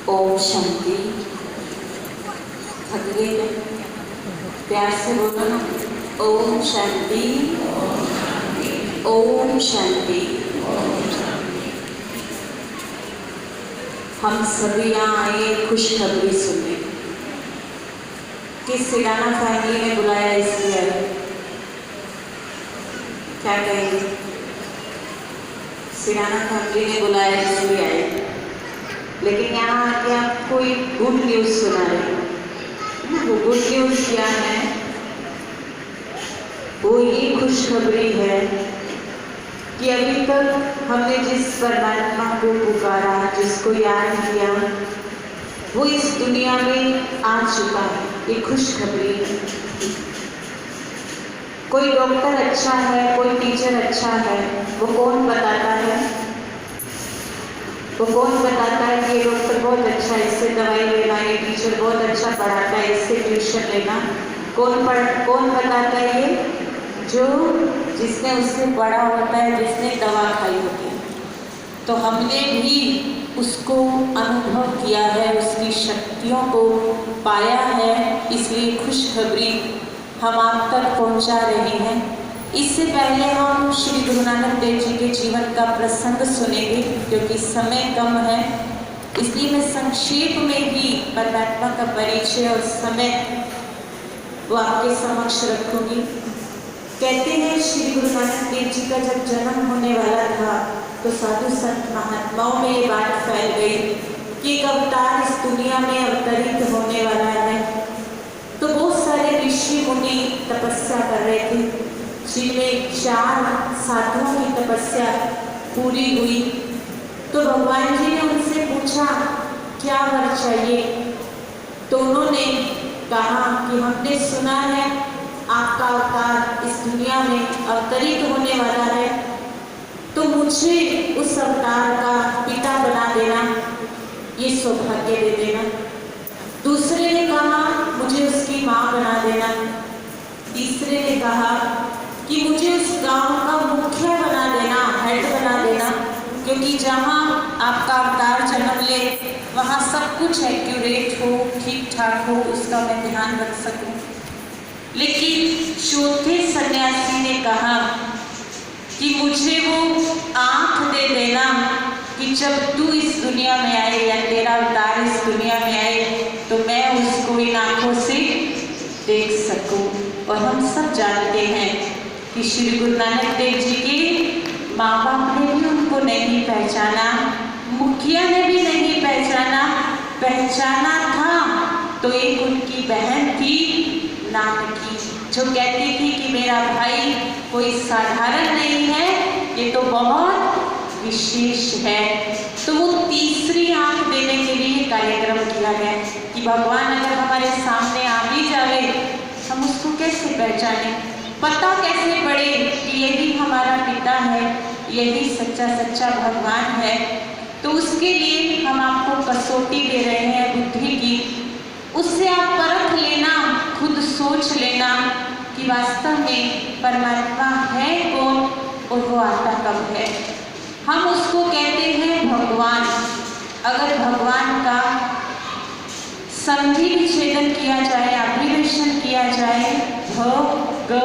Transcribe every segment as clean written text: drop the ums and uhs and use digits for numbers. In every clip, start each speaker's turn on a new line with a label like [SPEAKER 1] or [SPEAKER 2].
[SPEAKER 1] ओम शांति। थक गई क्या? प्यार से बोलो ना, ओम शांति, ओम शांति। हम सभी यहाँ आए खुशखबरी सुनने। किस सिडाना फैमिली ने बुलाया इसलिए आए? क्या कहेंगे? सिडाना फैमिली ने बुलाया इसलिए आए, लेकिन यहाँ आके आप कोई गुड न्यूज़ सुना रहे हैं। वो गुड न्यूज़ क्या है? वो ये खुशखबरी है कि अभी तक हमने जिस परमात्मा को पुकारा, जिसको याद किया, वो इस दुनिया में आ चुका है। ये खुशखबरी है। कोई डॉक्टर अच्छा है, कोई टीचर अच्छा है, वो कौन बताता है? वो कौन बताता है कि ये डॉक्टर बहुत अच्छा है, इससे दवाई लेना, ये टीचर बहुत अच्छा पढ़ाता है, इससे ट्यूशन लेना? कौन बताता है ये? जिसने उससे पढ़ा होता है, जिसने दवा खाई होती है। तो हमने भी उसको अनुभव किया है, उसकी शक्तियों को पाया है, इसलिए खुशखबरी हम आप तक पहुंचा रहे हैं। इससे पहले हम श्री गुरु नानक देव जी के जीवन का प्रसंग सुनेंगे, क्योंकि समय कम है, इसलिए मैं संक्षेप में ही परमात्मा का परिचय और समय वो आपके समक्ष रखूंगी। कहते हैं श्री गुरु नानक देव जी का जब जन्म होने वाला था तो साधु संत महात्माओं में ये बात फैल गई कि एक अवतार इस दुनिया में अवतरित होने वाला है। तो बहुत सारे ऋषि मुनि तपस्या कर रहे थे, जिनमें 4 साधुओं की तपस्या पूरी हुई। तो भगवान जी ने उनसे पूछा क्या वर चाहिए? तो उन्होंने कहा कि हमने सुना है आपका अवतार इस दुनिया में अवतरित होने वाला है, तो मुझे उस अवतार का पिता बना देना, ये सौभाग्य दे देना। दूसरे ने कहा मुझे उसकी माँ बना देना। तीसरे ने कहा कि मुझे उस गांव का मुखिया बना देना, हेड बना देना, क्योंकि जहाँ आपका अवतार जन्म ले वहाँ सब कुछ एक्यूरेट हो, ठीक ठाक हो, उसका मैं ध्यान रख सकूँ। लेकिन चौथे सन्यासी ने कहा कि मुझे वो आँख दे देना कि जब तू इस दुनिया में आए या तेरा अवतार इस दुनिया में आए तो मैं उसको इन आँखों से देख सकूं। और हम सब जानते हैं कि श्री गुरु नानक देव जी के माँ बाप ने भी उनको नहीं पहचाना, मुखिया ने भी नहीं पहचाना था तो एक उनकी बहन थी नानकी, जो कहती थी कि मेरा भाई कोई साधारण नहीं है, ये तो बहुत विशेष है। तो वो तीसरी आंख देने के लिए कार्यक्रम किया गया कि भगवान अगर हमारे सामने आ भी जावे, हम उसको कैसे पहचाने, पता कैसे पड़े कि यही हमारा पिता है, यही सच्चा भगवान है। तो उसके लिए हम आपको कसौटी दे रहे हैं बुद्धि की। उससे आप परख लेना, खुद सोच लेना कि वास्तव में परमात्मा है कौन और वो आता कब है। हम उसको कहते हैं भगवान। अगर भगवान का संधि विच्छेदन किया जाए, एब्रिविएशन किया जाए, भ ग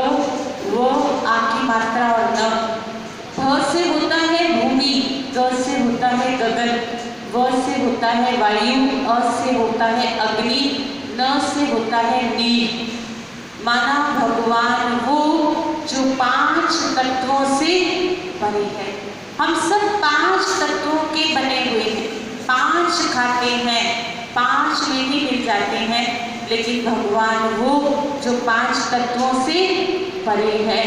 [SPEAKER 1] व आ की मात्रा और न। भ से होता है भूमि, ग से होता है गगन, व से होता है वायु, अ से होता है अग्नि, न से होता है नील। माना भगवान वो जो 5 तत्वों से बने हैं। हम सब 5 तत्वों के बने हुए हैं, 5 खाते हैं, 5 में ही मिल जाते हैं, लेकिन भगवान वो जो 5 तत्वों से परे है,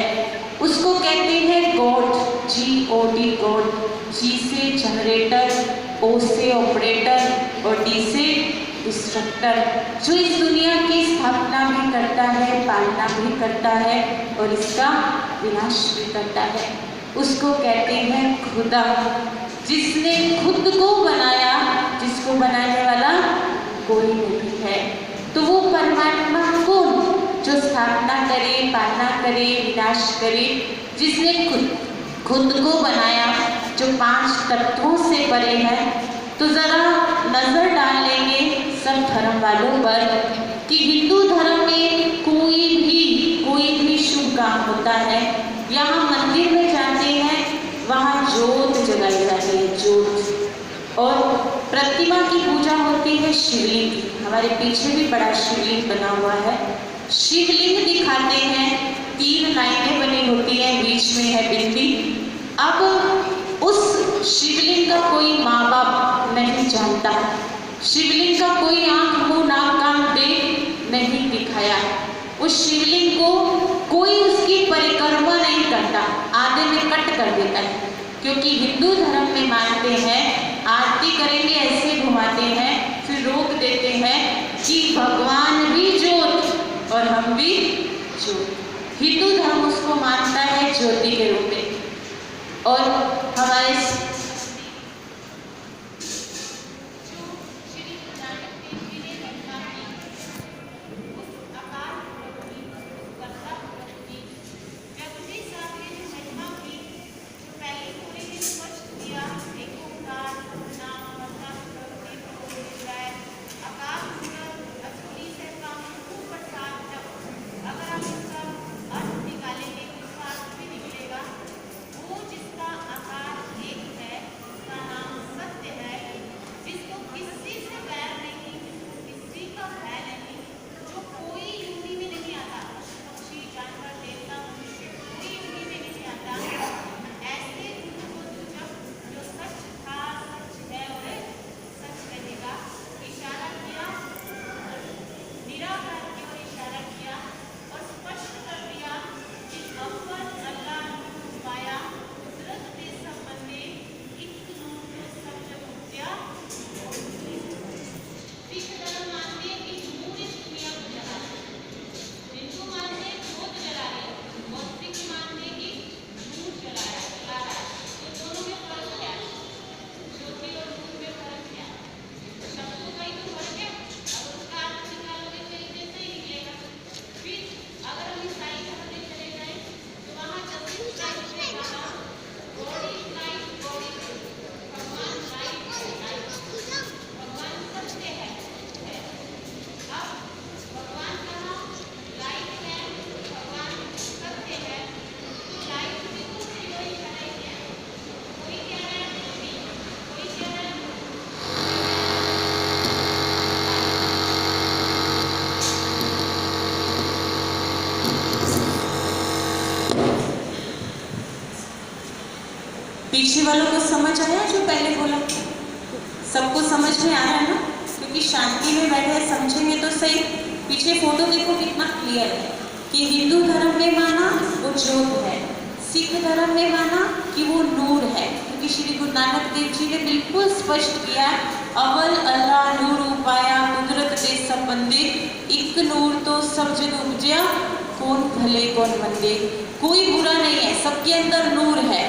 [SPEAKER 1] उसको कहते हैं गॉड, G-O-D गॉड। G से जनरेटर, O से ऑपरेटर और D से डिस्ट्रक्टर, जो इस दुनिया की स्थापना भी करता है, पालना भी करता है और इसका विनाश भी करता है। उसको कहते हैं खुदा। जिसने खुद को बनाया, जिसको बनाने वाला कोई नहीं है। तो वो परमात्मा कौन जो स्थापना करे, पालना करे, विनाश करे, जिसने खुद को बनाया, जो 5 तत्वों से परे है, तो जरा नजर डाल लेंगे सब धर्म वालों पर कि हिंदू धर्म में कोई भी शुभ काम होता है, यहाँ मंदिर में जाते हैं, वहाँ जोत जगाई जाती है, जोत। और प्रतिमा की पूजा होती है शिवलिंग की। हमारे पीछे भी बड़ा शिवलिंग बना हुआ है। शिवलिंग दिखाते हैं, 3 लाइनें बनी होती हैं, बीच में है बिंदी। अब उस शिवलिंग का कोई माँ बाप नहीं जानता, शिवलिंग का कोई आंख मुंह नाक कान देख नहीं दिखाया, उस शिवलिंग को कोई उसकी परिक्रमा नहीं करता, आधे में कट कर देता है। क्योंकि हिंदू धर्म में मानते हैं आरती करेंगे ऐसे घुमाते हैं, फिर रोक देते हैं कि भगवान भी ज्योत और हम भी ज्योत। हिंदू धर्म उसको मानता है ज्योति के रूप में। और हमारे पीछे वालों को समझ आया जो पहले बोला? सबको समझ में आ रहा है ना? क्योंकि शांति में बैठे समझेंगे तो सही। पीछे फोटो देखो कितना क्लियर है कि हिंदू धर्म में माना वो ज्योत है, सिख धर्म में माना कि वो नूर है। क्योंकि श्री गुरु नानक देव जी ने बिल्कुल स्पष्ट किया, अवल अल्लाह नूर उपाया कुदरत दे सब बंदे, एक नूर तो सब जग उपजया कौन भले कौन मंदे। कोई बुरा नहीं है, सबके अंदर नूर है।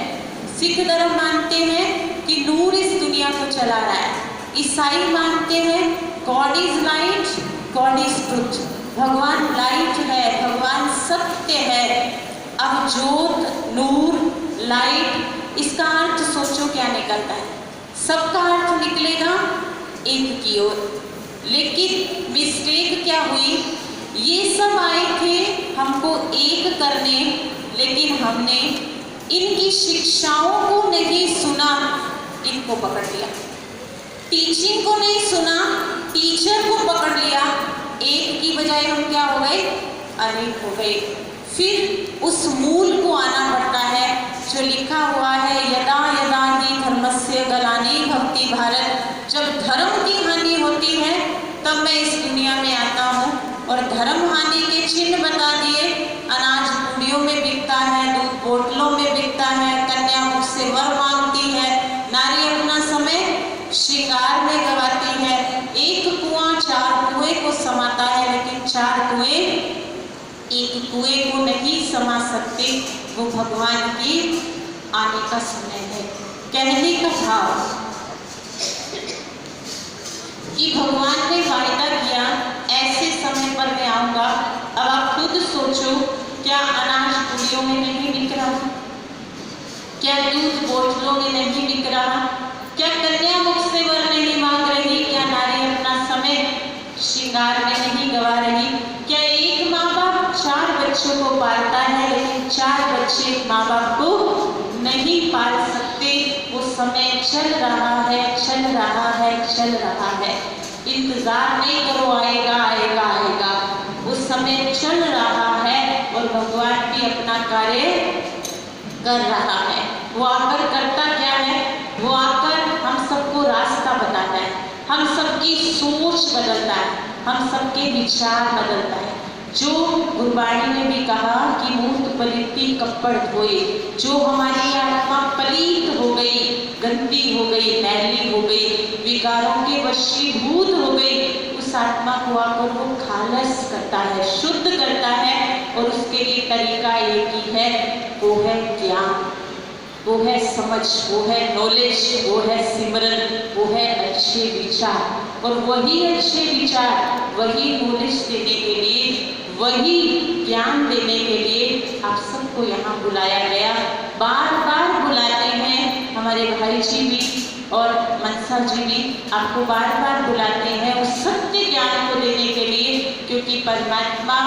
[SPEAKER 1] सिख धर्म मानते हैं कि नूर इस दुनिया को चला रहा है। ईसाई मानते हैं God is light, God is truth, भगवान लाइट है, भगवान सत्य है। अब ज्योत, नूर, लाइट, इसका अर्थ सोचो क्या निकलता है? सबका अर्थ निकलेगा एक की ओर। लेकिन मिस्टेक क्या हुई? ये सब आए थे हमको एक करने, लेकिन हमने इनकी शिक्षाओं को नहीं सुना, इनको पकड़ लिया। टीचिंग को नहीं सुना, टीचर को पकड़ लिया। एक की बजाय हम क्या हो गए? अनेक हो गए। फिर उस मूल को आना पड़ता है जो लिखा हुआ है, यदा यदा ही धर्मस्य ग्लानि भक्ति भारत। जब धर्म की हानि होती है तब मैं इस दुनिया में आता हूँ। और धर्म हानि के चिन्ह बता दिए, अनाज पूड़ियों में बिकता है, दूध बोतलों में बिकता है, कन्या मुझसे वर मांगती है, नारी अपना समय श्रृंगार में गवाती है। एक कुआं 4 कुएं को समाता है, लेकिन 4 कुएं एक कुएं को नहीं समा सकते। वो भगवान की आने का समय है। कहने का भाव कि भगवान ने वायदा किया ऐसे समय पर मैं आऊँगा। अब आप खुद सोचो, क्या अनाज पूड़ियों में नहीं बिक रहा? क्या दूध बोतलों में नहीं बिक रहा? क्या कन्या मुझसे वर नहीं माँ बाप को नहीं पाल सकते। वो समय चल रहा है, चल रहा है, चल रहा है। इंतजार नहीं करो, आएगा आएगा आएगा। वो समय चल रहा है और भगवान भी अपना कार्य कर रहा है। वो आकर करता क्या है? वो आकर हम सबको रास्ता बताता है, हम सबकी सोच बदलता है, हम सबके विचार बदलता है। जो गुरबाणी ने भी कहा कि मूर्त पलिती कपड़ धोए, जो हमारी आत्मा पलीत हो गई, गंदी हो गई, मैली हो गई, विकारों के वशीभूत हो गई, उस आत्मा को आकर वो खालस करता है, शुद्ध करता है। और उसके लिए तरीका एक ही है, वो है ज्ञान, वो है समझ, वो है नॉलेज, वो है सिमरन, वो है अच्छे विचार। और वही अच्छे विचार, वही नॉलेज देने के लिए, वही ज्ञान देने के लिए आप सबको यहाँ बुलाया गया। बार बार बुलाते हैं हमारे भाई जी भी और मनसा जी भी, आपको बार बार बुलाते हैं उस सत्य ज्ञान को देने के लिए, क्योंकि परमात्मा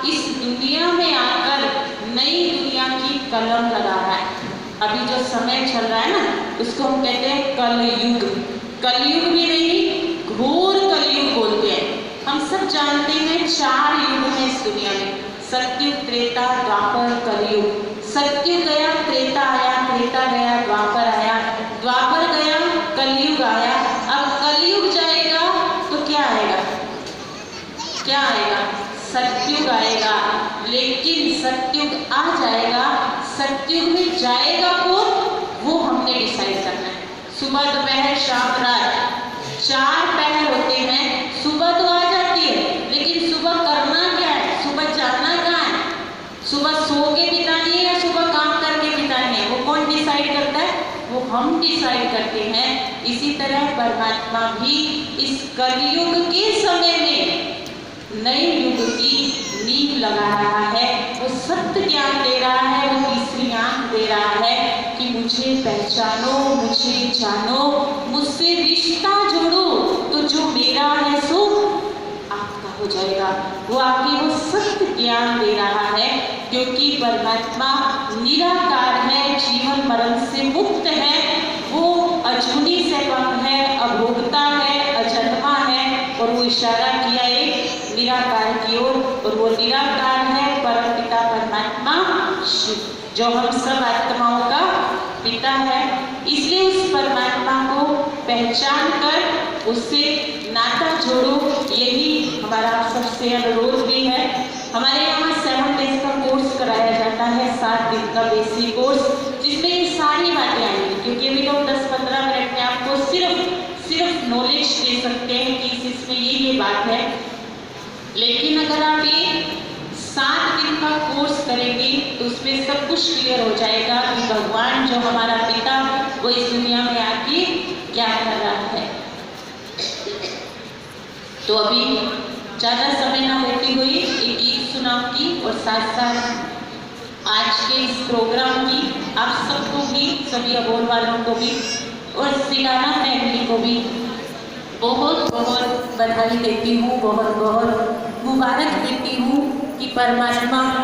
[SPEAKER 1] इस दुनिया में आकर नई दुनिया की कलम लगा रहा है। अभी जो समय चल रहा है ना, उसको हम कहते हैं कलयुग। कलयुग भी नहीं, घोर कलयुग बोलते हैं। हम सब जानते हैं 4 युग हैं इस दुनिया में, सत्युग, त्रेता, द्वापर, कलयुग। सत्युग गया, त्रेता आया, त्रेता गया, द्वापर आया, द्वापर गया, कलयुग आया। अब कलयुग जाएगा तो क्या आएगा? क्या आएगा? सत्युग आएगा। लेकिन सत्युग आ जाएगा, सत्युग में जाएगा कौन, वो हमने डिसाइड करना है। सुबह, दोपहर, शाम, रात 4 पहर होते हैं। सुबह तो आ जाती है, लेकिन सुबह करना क्या है? सुबह जाना कहाँ है? सुबह सो के बितानी है या सुबह काम करके बितानी है? वो कौन डिसाइड करता है? वो हम डिसाइड करते हैं। इसी तरह परमात्मा भी इस कलयुग के समय में नए युग की नींव लगा रहा है। वो सत्य ज्ञान दे रहा है, वो तीसरी आंख दे रहा है कि मुझे पहचानो, मुझे जानो, मुझसे रिश्ता जोड़ो, तो जो मेरा है सो आपका हो जाएगा। वो आगे वो सत्य ज्ञान दे रहा है, क्योंकि परमात्मा निराकार है, जीवन मरण से मुक्त है, वो अजूनी से कम है, अभोक्ता है, अजन्मा है। और वो इशारा किया एक निराकार की ओर, और वो निराकार है परमपिता परमात्मा शिव, जो हम सब आत्माओं का पिता है। इसलिए उस परमात्मा को पहचान कर उससे नाता जोड़ो, यही हमारा सबसे अनुरोध भी है। हमारे यहाँ 7 डेज का कोर्स कराया जाता है, 7 दिन का बेसिक कोर्स, जिसमें ये सारी बातें आएंगी। क्योंकि अभी तो 10-15 मिनट में आपको सिर्फ नॉलेज दे सकते हैं कि इसमें ये बात है। लेकिन अगर आप ये 7 दिन का कोर्स करेंगे तो उसमें सब कुछ क्लियर हो जाएगा कि भगवान जो हमारा पिता, वो इस दुनिया में आके क्या कर रहा है। तो अभी ज़्यादा समय ना होती हुई एक गीत सुनाऊंगी, और साथ साथ आज के इस प्रोग्राम की आप सबको भी, सभी अबोल वालों को भी और सिलाना फैमिली को भी बहुत बहुत बधाई देती हूँ, बहुत बहुत मुबारक देती हूँ कि परमात्मा